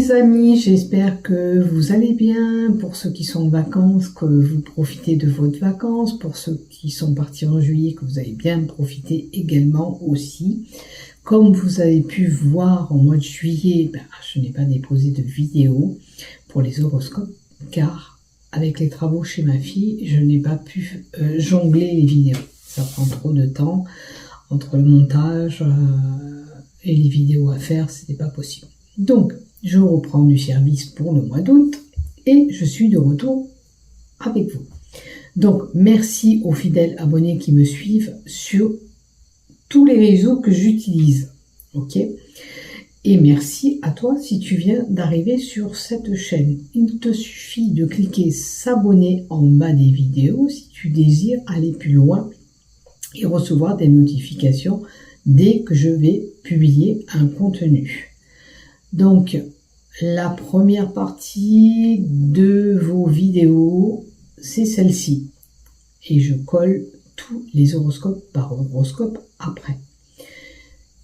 mes amis, j'espère que vous allez bien. Pour ceux qui sont en vacances, que vous profitez de votre vacances. Pour ceux qui sont partis en juillet, que vous avez bien profité également aussi. Comme vous avez pu voir au mois de juillet, je n'ai pas déposé de vidéo pour les horoscopes car avec les travaux chez ma fille, je n'ai pas pu jongler les vidéos. Ça prend trop de temps entre le montage et les vidéos à faire, c'était pas possible. Donc, je reprends du service pour le mois d'août et je suis de retour avec vous. Donc, merci aux fidèles abonnés qui me suivent sur tous les réseaux que j'utilise. Ok? Et merci à toi si tu viens d'arriver sur cette chaîne. Il te suffit de cliquer s'abonner en bas des vidéos si tu désires aller plus loin et recevoir des notifications dès que je vais publier un contenu. Donc, la première partie de vos vidéos, c'est celle-ci. Et je colle tous les horoscopes par horoscope après.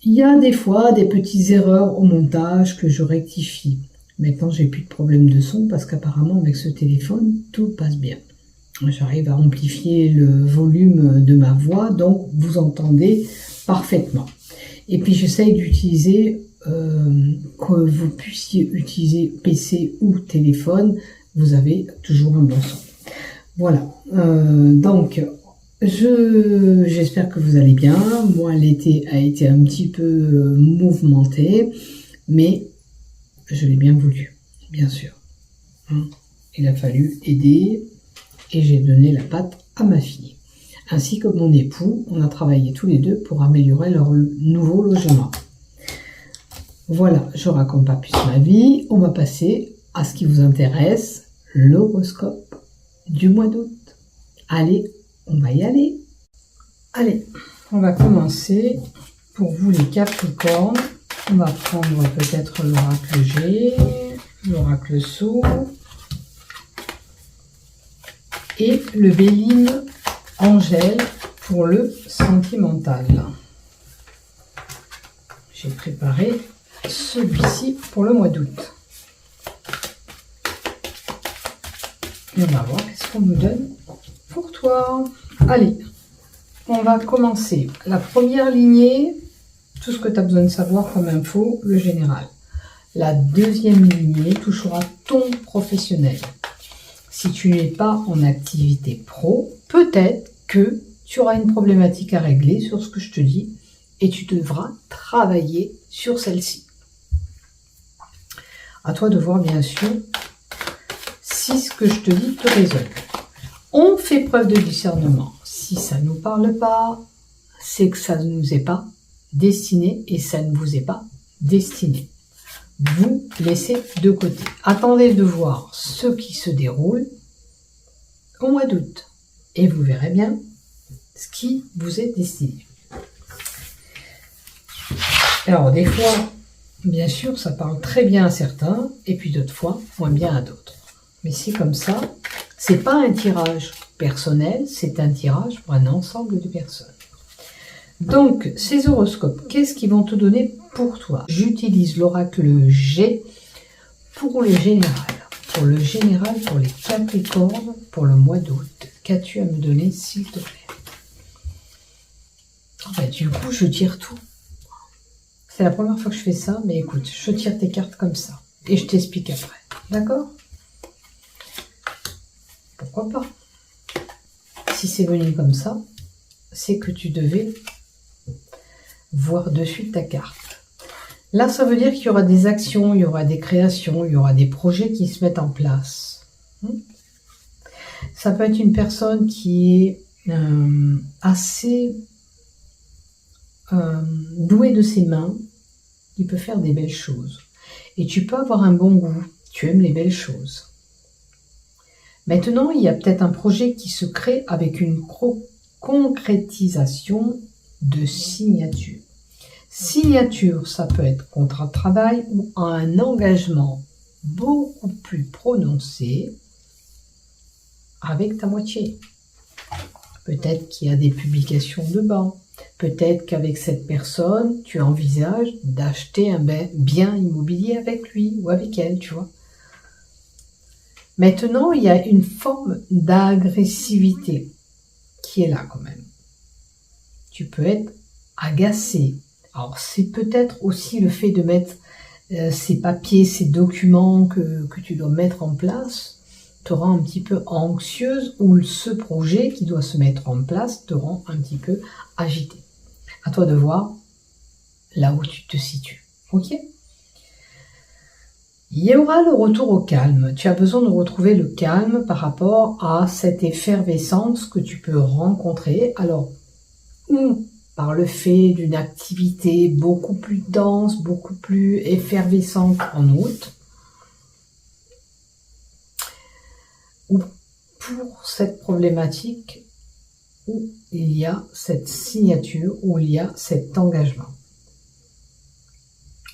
Il y a des fois des petites erreurs au montage que je rectifie. Maintenant, j'ai plus de problème de son parce qu'apparemment, avec ce téléphone, tout passe bien. J'arrive à amplifier le volume de ma voix, donc vous entendez parfaitement. Et puis, j'essaye d'utiliser... que vous puissiez utiliser PC ou téléphone, vous avez toujours un bon son. Voilà, donc j'espère que vous allez bien. Moi, l'été a été un petit peu mouvementé, mais je l'ai bien voulu, bien sûr. Il a fallu aider et j'ai donné la patte à ma fille. Ainsi que mon époux, on a travaillé tous les deux pour améliorer leur nouveau logement. Voilà, je raconte pas plus ma vie. On va passer à ce qui vous intéresse, l'horoscope du mois d'août. Allez, on va y aller. Allez, on va commencer. Pour vous les Capricornes, on va prendre peut-être l'oracle G, l'oracle Sceau et le Béline Angèle pour le sentimental. J'ai préparé celui-ci pour le mois d'août. Et on va voir qu'est-ce qu'on nous donne pour toi. Allez, on va commencer. La première lignée, tout ce que tu as besoin de savoir comme info, le général. La deuxième lignée touchera ton professionnel. Si tu n'es pas en activité pro, peut-être que tu auras une problématique à régler sur ce que je te dis et tu devras travailler sur celle-ci. À toi de voir, bien sûr, si ce que je te dis te résonne. On fait preuve de discernement. Si ça ne nous parle pas, c'est que ça ne nous est pas destiné et ça ne vous est pas destiné. Vous laissez de côté. Attendez de voir ce qui se déroule au mois d'août. Et vous verrez bien ce qui vous est destiné. Alors, des fois... bien sûr, ça parle très bien à certains, et puis d'autres fois, moins bien à d'autres. Mais c'est comme ça, c'est pas un tirage personnel, c'est un tirage pour un ensemble de personnes. Donc, ces horoscopes, qu'est-ce qu'ils vont te donner pour toi? J'utilise l'oracle G pour le général. Pour le général, pour les Capricornes, pour le mois d'août. Qu'as-tu à me donner, s'il te plaît? Du coup, je tire tout. C'est la première fois que je fais ça, mais écoute, je tire tes cartes comme ça. Et je t'explique après. D'accord? Pourquoi pas? Si c'est venu comme ça, c'est que tu devais voir de suite ta carte. Là, ça veut dire qu'il y aura des actions, il y aura des créations, il y aura des projets qui se mettent en place. Ça peut être une personne qui est assez... doué de ses mains, il peut faire des belles choses. Et tu peux avoir un bon goût, tu aimes les belles choses. Maintenant, il y a peut-être un projet qui se crée avec une concrétisation de signature. Signature, ça peut être contrat de travail ou un engagement beaucoup plus prononcé avec ta moitié. Peut-être qu'il y a des publications de banque. Peut-être qu'avec cette personne, tu envisages d'acheter un bien immobilier avec lui ou avec elle, tu vois. Maintenant, il y a une forme d'agressivité qui est là quand même. Tu peux être agacé. Alors, c'est peut-être aussi le fait de mettre ces papiers, ces documents que tu dois mettre en place te rend un petit peu anxieuse, ou ce projet qui doit se mettre en place te rend un petit peu agité. À toi de voir là où tu te situes. Ok ? Il y aura le retour au calme. Tu as besoin de retrouver le calme par rapport à cette effervescence que tu peux rencontrer. Alors, ou par le fait d'une activité beaucoup plus dense, beaucoup plus effervescente en août, ou pour cette problématique où il y a cette signature, où il y a cet engagement.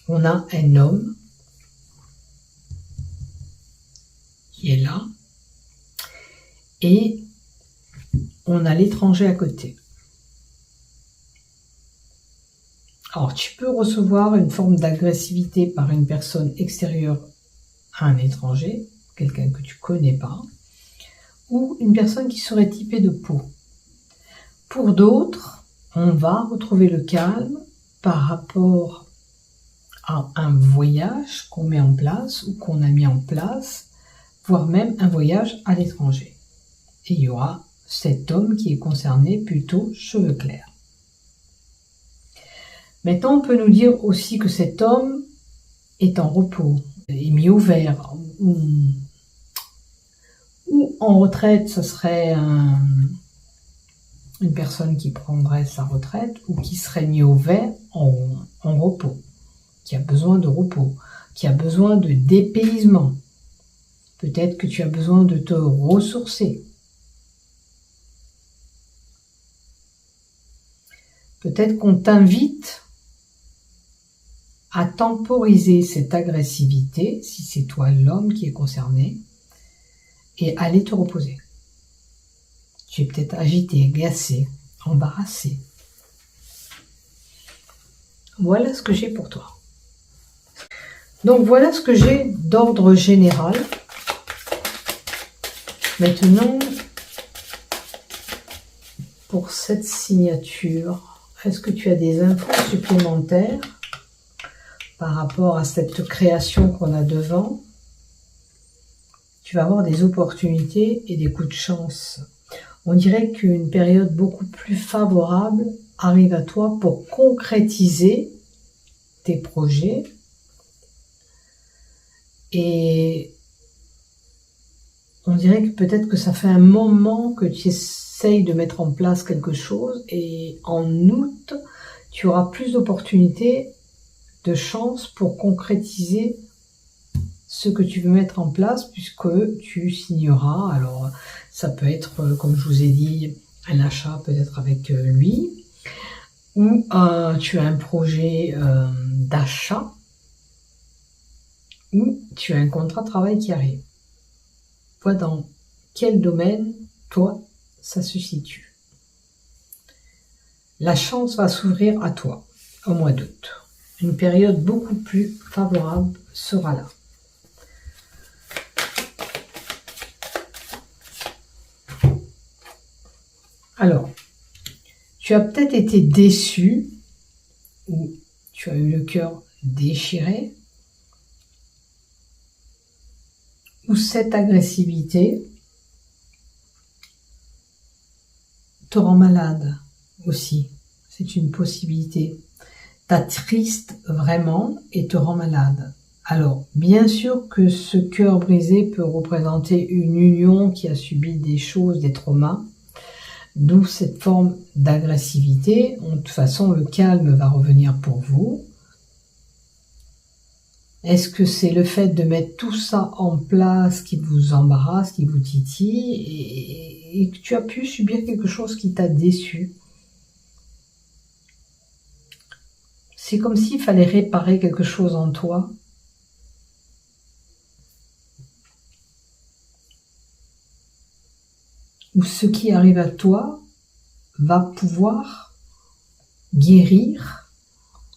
On a un homme qui est là et on a l'étranger à côté. Alors, tu peux recevoir une forme d'agressivité par une personne extérieure à un étranger, quelqu'un que tu connais pas, ou une personne qui serait typée de peau. Pour d'autres, on va retrouver le calme par rapport à un voyage qu'on met en place ou qu'on a mis en place, voire même un voyage à l'étranger. Et il y aura cet homme qui est concerné, plutôt cheveux clairs. Maintenant, on peut nous dire aussi que cet homme est en repos, est mis au vert, ou en retraite, ce serait une personne qui prendrait sa retraite, ou qui serait mis au vert en repos, qui a besoin de repos, qui a besoin de dépaysement. Peut-être que tu as besoin de te ressourcer. Peut-être qu'on t'invite à temporiser cette agressivité, si c'est toi l'homme qui est concerné, et aller te reposer. Tu es peut-être agité, agacé, embarrassé. Voilà ce que j'ai pour toi. Donc voilà ce que j'ai d'ordre général. Maintenant, pour cette signature, est-ce que tu as des infos supplémentaires par rapport à cette création qu'on a devant? Tu vas avoir des opportunités et des coups de chance. On dirait qu'une période beaucoup plus favorable arrive à toi pour concrétiser tes projets. Et on dirait que peut-être que ça fait un moment que tu essayes de mettre en place quelque chose, et en août, tu auras plus d'opportunités, de chance pour concrétiser ce que tu veux mettre en place, puisque tu signeras. Alors, ça peut être, comme je vous ai dit, un achat peut-être avec lui, ou tu as un projet d'achat, ou tu as un contrat de travail qui arrive. Vois dans quel domaine, toi, ça se situe. La chance va s'ouvrir à toi au mois d'août. Une période beaucoup plus favorable sera là. Alors, tu as peut-être été déçu, ou tu as eu le cœur déchiré, ou cette agressivité te rend malade aussi. C'est une possibilité. T'attriste vraiment et te rend malade. Alors, bien sûr que ce cœur brisé peut représenter une union qui a subi des choses, des traumas, d'où cette forme d'agressivité. De toute façon, le calme va revenir pour vous. Est-ce que c'est le fait de mettre tout ça en place qui vous embarrasse, qui vous titille, et que tu as pu subir quelque chose qui t'a déçu? C'est comme s'il fallait réparer quelque chose en toi. Ou ce qui arrive à toi va pouvoir guérir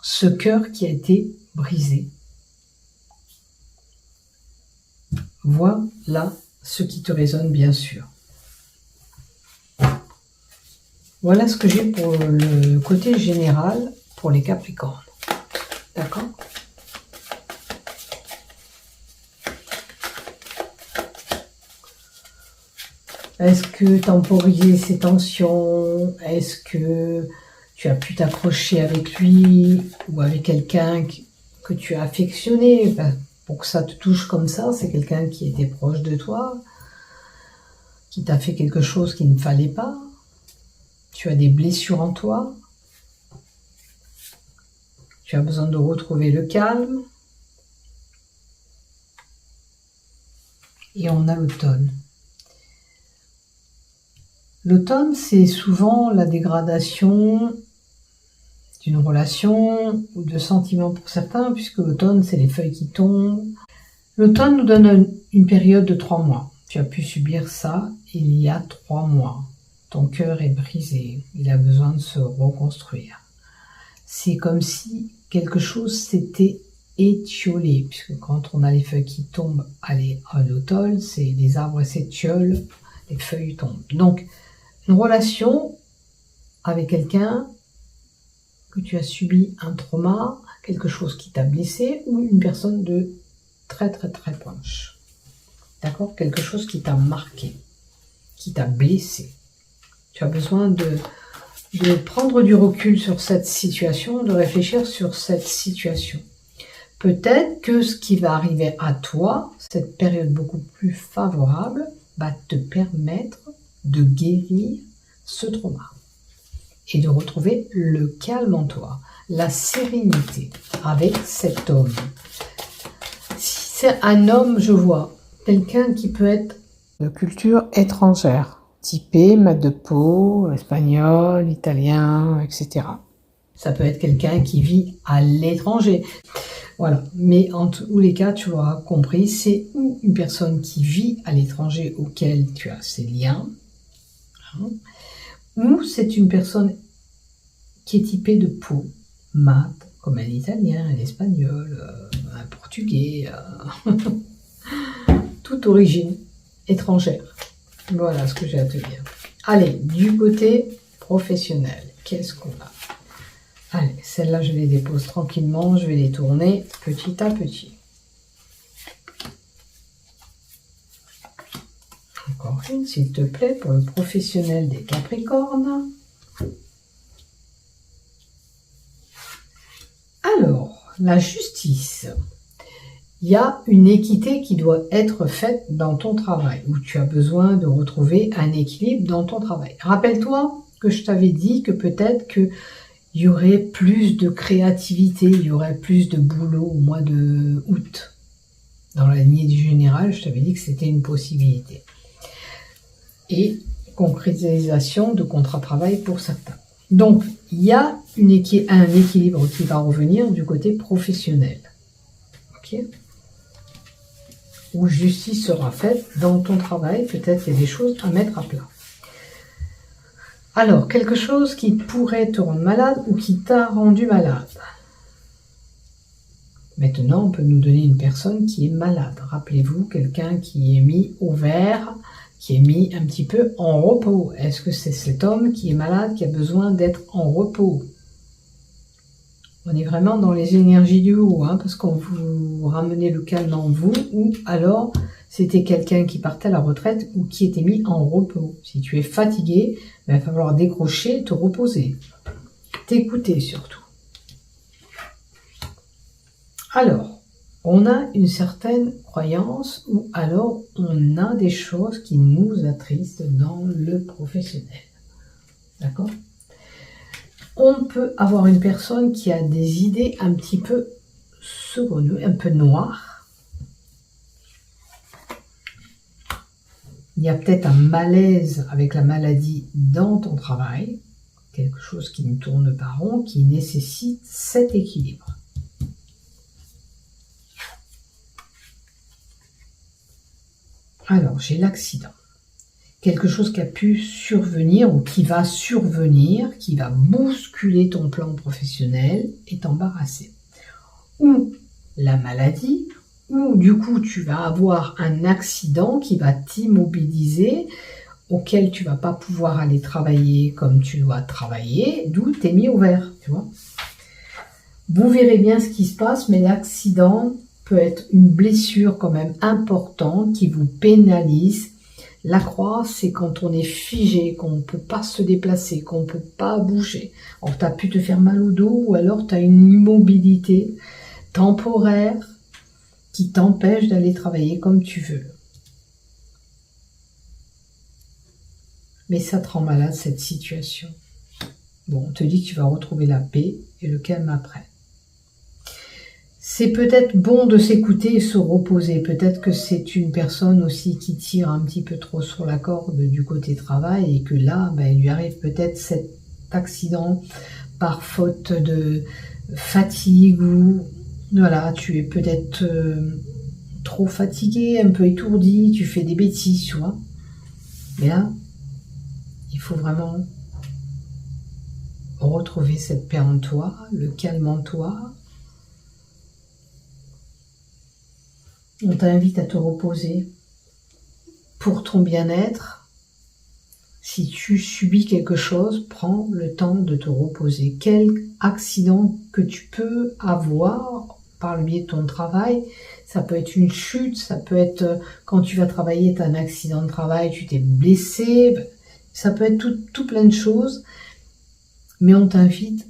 ce cœur qui a été brisé. Voilà ce qui te résonne bien sûr. Voilà ce que j'ai pour le côté général pour les Capricornes. D'accord ? Est-ce que temporiser ces tensions? Est-ce que tu as pu t'accrocher avec lui ou avec quelqu'un que tu as affectionné? Pour que ça te touche comme ça, c'est quelqu'un qui était proche de toi, qui t'a fait quelque chose qu'il ne fallait pas. Tu as des blessures en toi. Tu as besoin de retrouver le calme. Et on a l'automne. L'automne, c'est souvent la dégradation d'une relation ou de sentiments pour certains, puisque l'automne, c'est les feuilles qui tombent. L'automne nous donne une période de 3 mois. Tu as pu subir ça il y a 3 mois. Ton cœur est brisé, il a besoin de se reconstruire. C'est comme si quelque chose s'était étiolé, puisque quand on a les feuilles qui tombent à l'automne, c'est les arbres s'étiolent, les feuilles tombent. Donc, une relation avec quelqu'un que tu as subi un trauma, quelque chose qui t'a blessé, ou une personne de très très très proche. D'accord ? Quelque chose qui t'a marqué, qui t'a blessé. Tu as besoin de prendre du recul sur cette situation, de réfléchir sur cette situation. Peut-être que ce qui va arriver à toi, cette période beaucoup plus favorable, va te permettre de guérir ce trauma et de retrouver le calme en toi, la sérénité avec cet homme. Si c'est un homme, je vois quelqu'un qui peut être de culture étrangère, typé mat de peau, espagnol, italien, etc. Ça peut être quelqu'un qui vit à l'étranger. Voilà, mais en tous les cas, tu l'auras compris, c'est ou une personne qui vit à l'étranger auquel tu as ces liens, hein, ou c'est une personne qui est typée de peau, mat, comme un italien, un espagnol, un portugais, toute origine étrangère. Voilà ce que j'ai à te dire. Allez, du côté professionnel, qu'est-ce qu'on a? Allez, celle-là, je les dépose tranquillement, je vais les tourner petit à petit. Encore une, s'il te plaît, pour le professionnel des Capricornes. Alors, la justice. Il y a une équité qui doit être faite dans ton travail, où tu as besoin de retrouver un équilibre dans ton travail. Rappelle-toi que je t'avais dit que peut-être que il y aurait plus de créativité, il y aurait plus de boulot au mois de août. Dans la lignée du général, je t'avais dit que c'était une possibilité. Et concrétisation de contrat de travail pour certains. Donc, il y a un équilibre qui va revenir du côté professionnel. Ok ? Où justice sera faite dans ton travail, peut-être il y a des choses à mettre à plat. Alors, quelque chose qui pourrait te rendre malade ou qui t'a rendu malade. Maintenant, on peut nous donner une personne qui est malade. Rappelez-vous, quelqu'un qui est mis au vert, qui est mis un petit peu en repos. Est-ce que c'est cet homme qui est malade, qui a besoin d'être en repos? On est vraiment dans les énergies du haut, hein, parce qu'on vous ramenez le calme en vous, ou alors c'était quelqu'un qui partait à la retraite ou qui était mis en repos. Si tu es fatigué, il va falloir décrocher, te reposer, t'écouter surtout. Alors, on a une certaine croyance ou alors on a des choses qui nous attristent dans le professionnel. D'accord ? On peut avoir une personne qui a des idées un petit peu saugrenues, un peu noires. Il y a peut-être un malaise avec la maladie dans ton travail, quelque chose qui ne tourne pas rond, qui nécessite cet équilibre. Alors, j'ai l'accident. quelque chose qui a pu survenir ou qui va survenir, qui va bousculer ton plan professionnel et t'embarrasser. Ou la maladie, ou du coup tu vas avoir un accident qui va t'immobiliser, auquel tu vas pas pouvoir aller travailler comme tu dois travailler, d'où t'es mis au vert, tu vois. Vous verrez bien ce qui se passe, mais l'accident peut être une blessure quand même importante qui vous pénalise. La croix, c'est quand on est figé, qu'on ne peut pas se déplacer, qu'on ne peut pas bouger. Alors, tu as pu te faire mal au dos ou alors tu as une immobilité temporaire qui t'empêche d'aller travailler comme tu veux. Mais ça te rend malade, cette situation. Bon, on te dit que tu vas retrouver la paix et le calme après. C'est peut-être bon de s'écouter et se reposer. Peut-être que c'est une personne aussi qui tire un petit peu trop sur la corde du côté travail et que là, il lui arrive peut-être cet accident par faute de fatigue ou voilà, tu es peut-être trop fatigué, un peu étourdi, tu fais des bêtises, tu vois. Mais là, il faut vraiment retrouver cette paix en toi, le calme en toi. On t'invite à te reposer pour ton bien-être. Si tu subis quelque chose, prends le temps de te reposer. Quel accident que tu peux avoir par le biais de ton travail, ça peut être une chute, ça peut être quand tu vas travailler, tu as un accident de travail, tu t'es blessé, ça peut être tout plein de choses. Mais on t'invite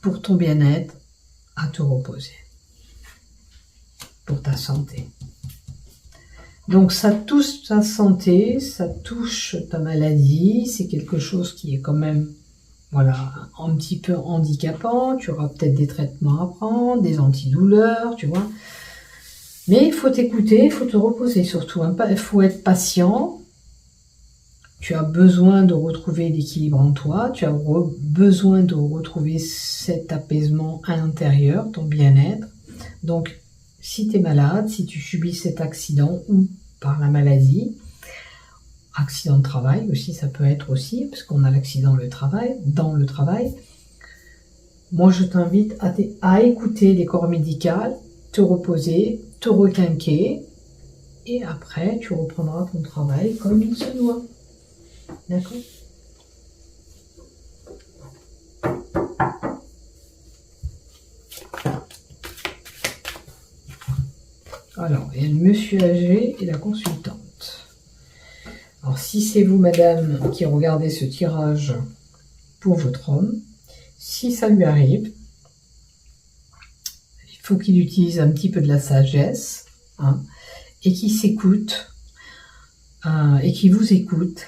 pour ton bien-être à te reposer. Pour ta santé. Donc ça touche ta santé, ça touche ta maladie, c'est quelque chose qui est quand même voilà, un petit peu handicapant, tu auras peut-être des traitements à prendre, des antidouleurs, tu vois. Mais il faut t'écouter, il faut te reposer surtout, il faut être patient. Tu as besoin de retrouver l'équilibre en toi, tu as besoin de retrouver cet apaisement à l'intérieur, ton bien-être. Donc si tu es malade, si tu subis cet accident ou par la maladie, accident de travail aussi, ça peut être aussi, parce qu'on a l'accident dans le travail, moi je t'invite à écouter les corps médicaux, te reposer, te requinquer, et après tu reprendras ton travail comme il se doit. D'accord ? Alors, il y a le monsieur âgé et la consultante. Alors, si c'est vous, madame, qui regardez ce tirage pour votre homme, si ça lui arrive, il faut qu'il utilise un petit peu de la sagesse, et qu'il s'écoute, et qu'il vous écoute,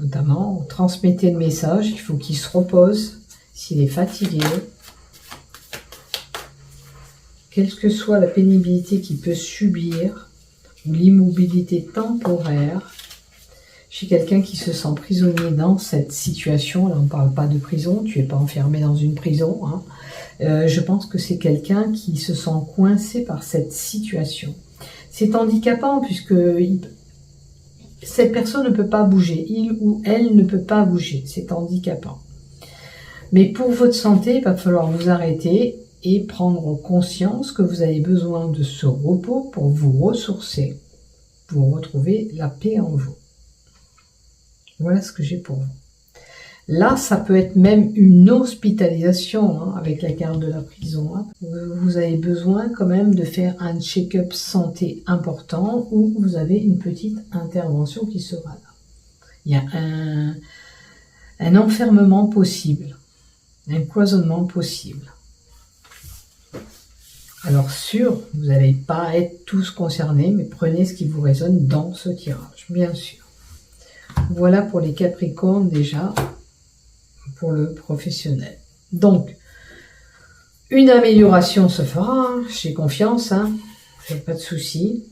notamment, transmettez le message, il faut qu'il se repose, s'il est fatigué, quelle que soit la pénibilité qu'il peut subir, ou l'immobilité temporaire, chez quelqu'un qui se sent prisonnier dans cette situation, là on ne parle pas de prison, tu n'es pas enfermé dans une prison, je pense que c'est quelqu'un qui se sent coincé par cette situation. C'est handicapant puisque cette personne ne peut pas bouger, il ou elle ne peut pas bouger, c'est handicapant. Mais pour votre santé, il va falloir vous arrêter et prendre conscience que vous avez besoin de ce repos pour vous ressourcer, pour retrouver la paix en vous. Voilà ce que j'ai pour vous. Là, ça peut être même une hospitalisation avec la carte de la prison. Vous avez besoin quand même de faire un check-up santé important où vous avez une petite intervention qui sera là. Il y a un enfermement possible, un cloisonnement possible. Alors sûr, vous n'allez pas être tous concernés, mais prenez ce qui vous résonne dans ce tirage, bien sûr. Voilà pour les Capricornes déjà, pour le professionnel. Donc, une amélioration se fera, j'ai confiance, j'ai pas de souci.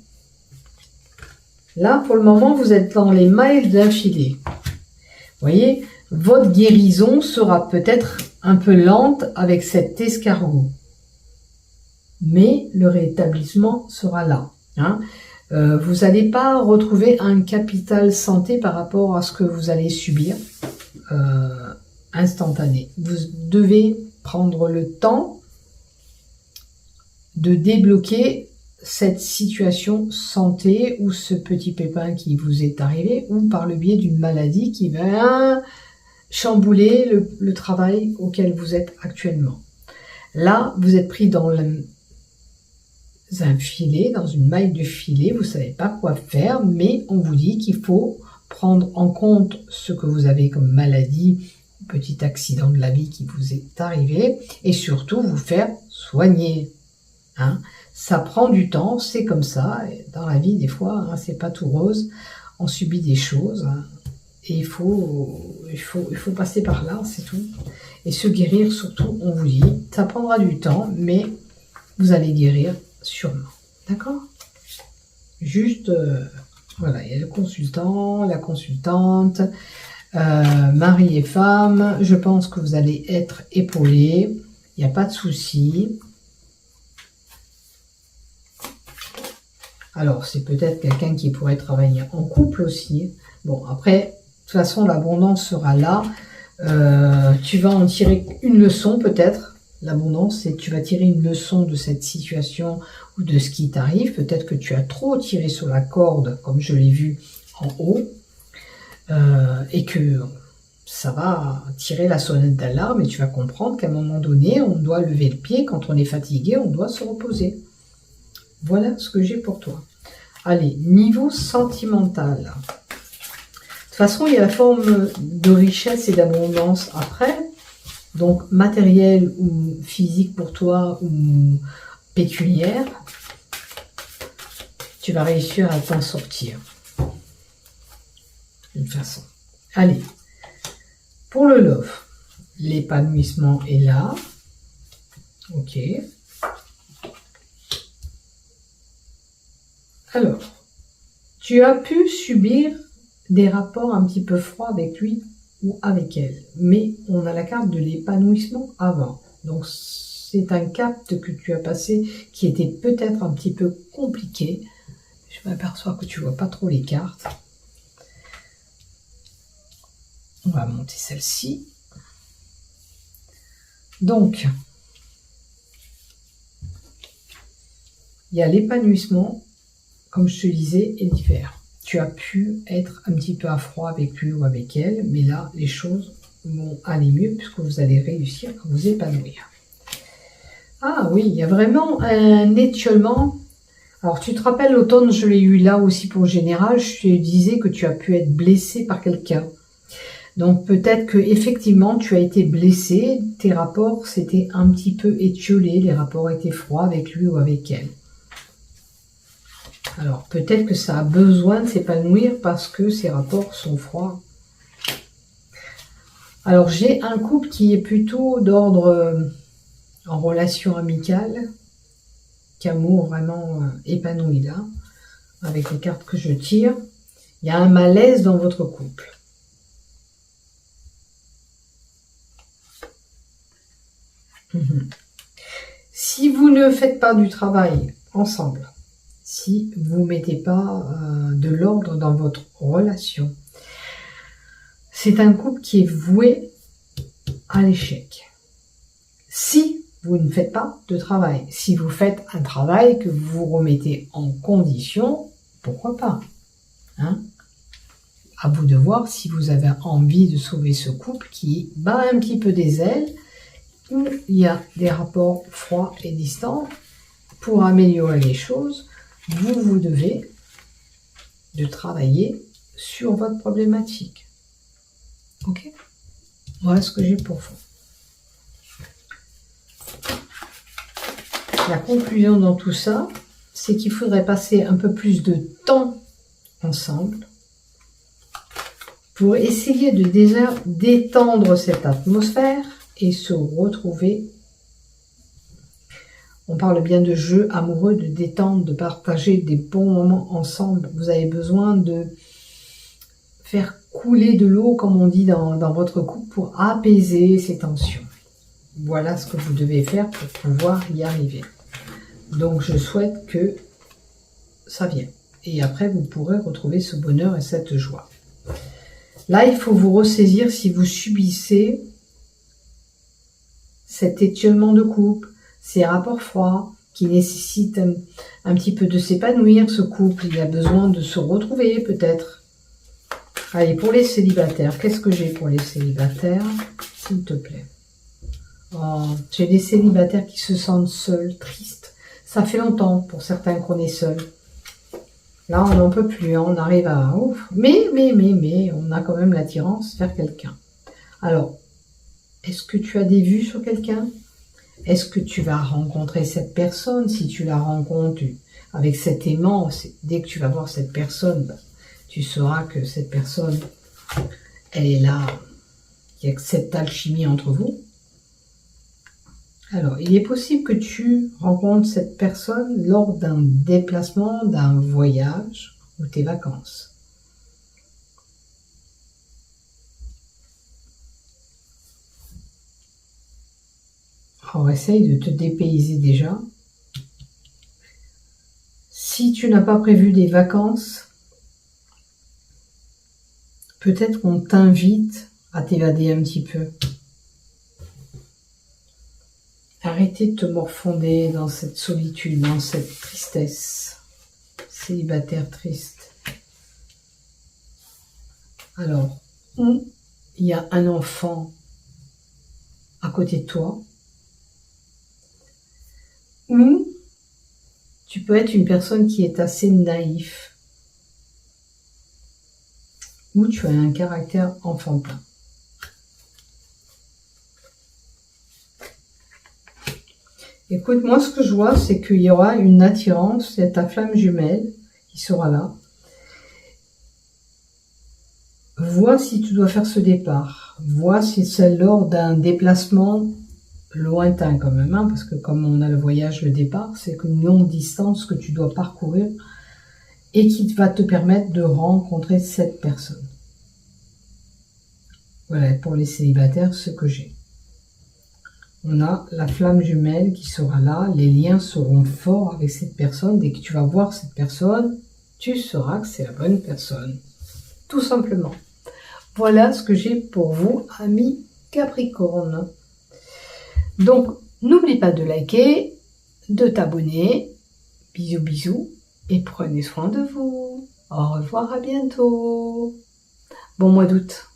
Là, pour le moment, vous êtes dans les mailles d'un filet. Vous voyez, votre guérison sera peut-être un peu lente avec cet escargot. Mais le rétablissement sera là. Vous n'allez pas retrouver un capital santé par rapport à ce que vous allez subir instantané. Vous devez prendre le temps de débloquer cette situation santé ou ce petit pépin qui vous est arrivé ou par le biais d'une maladie qui va chambouler le travail auquel vous êtes actuellement. Là, vous êtes pris dans un filet, dans une maille de filet, vous ne savez pas quoi faire, mais on vous dit qu'il faut prendre en compte ce que vous avez comme maladie, petit accident de la vie qui vous est arrivé, et surtout vous faire soigner. Hein. Ça prend du temps, c'est comme ça, dans la vie des fois, hein, c'est pas tout rose, on subit des choses, hein, et il faut passer par là, c'est tout. Et se guérir surtout, on vous dit, ça prendra du temps, mais vous allez guérir sûrement, d'accord? Juste, voilà, il y a le consultant, la consultante, mari et femme, je pense que vous allez être épaulés, il n'y a pas de souci. Alors, c'est peut-être quelqu'un qui pourrait travailler en couple aussi. Bon, après, de toute façon, l'abondance sera là. Tu vas en tirer une leçon peut-être. L'abondance, c'est tu vas tirer une leçon de cette situation ou de ce qui t'arrive. Peut-être que tu as trop tiré sur la corde, comme je l'ai vu en haut, et que ça va tirer la sonnette d'alarme et tu vas comprendre qu'à un moment donné, on doit lever le pied. Quand on est fatigué, on doit se reposer. Voilà ce que j'ai pour toi. Allez, niveau sentimental. De toute façon, il y a la forme de richesse et d'abondance après. Donc, matériel ou physique pour toi ou pécuniaire. Tu vas réussir à t'en sortir. D'une façon. Allez. Pour le love, l'épanouissement est là. Ok. Alors, tu as pu subir des rapports un petit peu froids avec lui ou avec elle, mais on a la carte de l'épanouissement avant. Donc, c'est un cap que tu as passé qui était peut-être un petit peu compliqué. Je m'aperçois que tu vois pas trop les cartes. On va monter celle-ci. Donc, il y a l'épanouissement, comme je te disais, et l'hiver. Tu as pu être un petit peu à froid avec lui ou avec elle, mais là, les choses vont aller mieux puisque vous allez réussir à vous épanouir. Ah oui, il y a vraiment un étiolement. Alors, tu te rappelles, l'automne, je l'ai eu là aussi pour le général, je te disais que tu as pu être blessé par quelqu'un. Donc, peut-être que effectivement tu as été blessé, tes rapports s'étaient un petit peu étiolés, les rapports étaient froids avec lui ou avec elle. Alors, peut-être que ça a besoin de s'épanouir parce que ces rapports sont froids. Alors, j'ai un couple qui est plutôt d'ordre en relation amicale, qu'amour vraiment épanoui là, avec les cartes que je tire. Il y a un malaise dans votre couple. Si vous ne faites pas du travail ensemble, si vous ne mettez pas de l'ordre dans votre relation, c'est un couple qui est voué à l'échec. Si vous ne faites pas de travail, si vous faites un travail que vous vous remettez en condition, pourquoi pas, hein? À vous de voir si vous avez envie de sauver ce couple qui bat un petit peu des ailes, où il y a des rapports froids et distants. Pour améliorer les choses, vous devez de travailler sur votre problématique. Ok? Voilà ce que j'ai pour vous. La conclusion dans tout ça, c'est qu'il faudrait passer un peu plus de temps ensemble pour essayer de déjà détendre cette atmosphère et se retrouver. On parle bien de jeu amoureux, de détente, de partager des bons moments ensemble. Vous avez besoin de faire couler de l'eau, comme on dit dans votre couple, pour apaiser ces tensions. Voilà ce que vous devez faire pour pouvoir y arriver. Donc, je souhaite que ça vienne. Et après, vous pourrez retrouver ce bonheur et cette joie. Là, il faut vous ressaisir si vous subissez cet étiolement de couple, ces rapports froids qui nécessitent un petit peu de s'épanouir, ce couple. Il a besoin de se retrouver peut-être. Allez, pour les célibataires, qu'est-ce que j'ai pour les célibataires, s'il te plaît? Oh, j'ai des célibataires qui se sentent seuls, tristes. Ça fait longtemps pour certains qu'on est seuls. Là, on n'en peut plus, hein, on arrive à... Ouf. Mais, on a quand même l'attirance vers quelqu'un. Alors, est-ce que tu as des vues sur quelqu'un? Est-ce que tu vas rencontrer cette personne? Si tu la rencontres avec cet aimant, dès que tu vas voir cette personne, bah, tu sauras que cette personne, elle est là, qu'il y a cette alchimie entre vous. Alors, il est possible que tu rencontres cette personne lors d'un déplacement, d'un voyage ou tes vacances. Alors, essaye de te dépayser déjà. Si tu n'as pas prévu des vacances, peut-être qu'on t'invite à t'évader un petit peu. Arrêtez de te morfonder dans cette solitude, dans cette tristesse. Célibataire triste. Alors, où il y a un enfant à côté de toi, ou tu peux être une personne qui est assez naïf, ou tu as un caractère enfantin. Écoute, moi, ce que je vois, c'est qu'il y aura une attirance, c'est ta flamme jumelle qui sera là. Vois si tu dois faire ce départ. Vois si c'est lors d'un déplacement lointain quand même, hein, parce que comme on a le voyage, le départ, c'est une longue distance que tu dois parcourir et qui va te permettre de rencontrer cette personne. Voilà, pour les célibataires, ce que j'ai. On a la flamme jumelle qui sera là, les liens seront forts avec cette personne. Dès que tu vas voir cette personne, tu sauras que c'est la bonne personne. Tout simplement. Voilà ce que j'ai pour vous, amis Capricorne. Donc, n'oublie pas de liker, de t'abonner. Bisous, bisous. Et prenez soin de vous. Au revoir, à bientôt. Bon mois d'août.